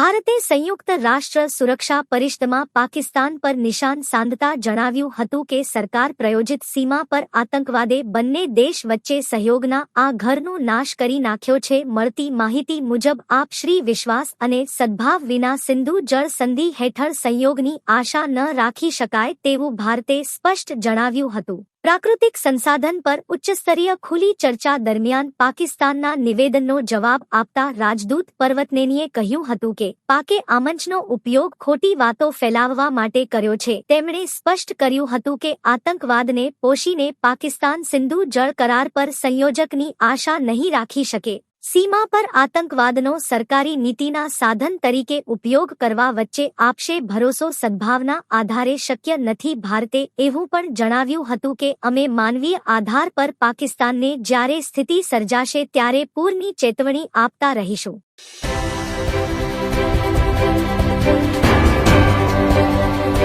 ભારતે સંયુક્ત રાષ્ટ્ર સુરક્ષા પરિષદમાં પાકિસ્તાન પર નિશાન સાધતા જણાવ્યું હતું કે સરકાર પ્રાયોજિત સીમા પર આતંકવાદે બંને દેશ વચ્ચે સહયોગના આ ઘરનો નાશ કરી નાખ્યો છે. મળતી માહિતી મુજબ આપશ્રી વિશ્વાસ અને સદ્ભાવ વિના સિંધુ જળ સંધિ હેઠળ સંયોગની આશા ન રાખી શકાય તેવું ભારતે સ્પષ્ટ જણાવ્યું હતું. પ્રાકૃતિક સંસાધન પર ઉચ્ચસ્તરીય ખુલ્લી ચર્ચા દરમિયાન પાકિસ્તાનના નિવેદનનો જવાબ આપતા રાજદૂત પર્વતનેનીએ કહ્યું હતું કે પાકે આ મંચનો ઉપયોગ ખોટી વાતો ફેલાવવા માટે કર્યો છે. તેમણે સ્પષ્ટ કર્યું હતું કે આતંકવાદને પોષીને પાકિસ્તાન સિંધુ જળ કરાર પર સંયોજકની આશા નહીં રાખી શકે. સીમા પર આતંકવાદનો સરકારી નીતિના સાધન તરીકે ઉપયોગ કરવા વચ્ચે આપશે ભરોસો સદ્ભાવના આધારે શક્ય નથી. ભારતે એવું પણ જણાવ્યું હતું કે અમે માનવીય આધાર પર પાકિસ્તાનને જ્યારે સ્થિતિ સર્જાશે ત્યારે પૂરની ચેતવણી આપતા રહીશું.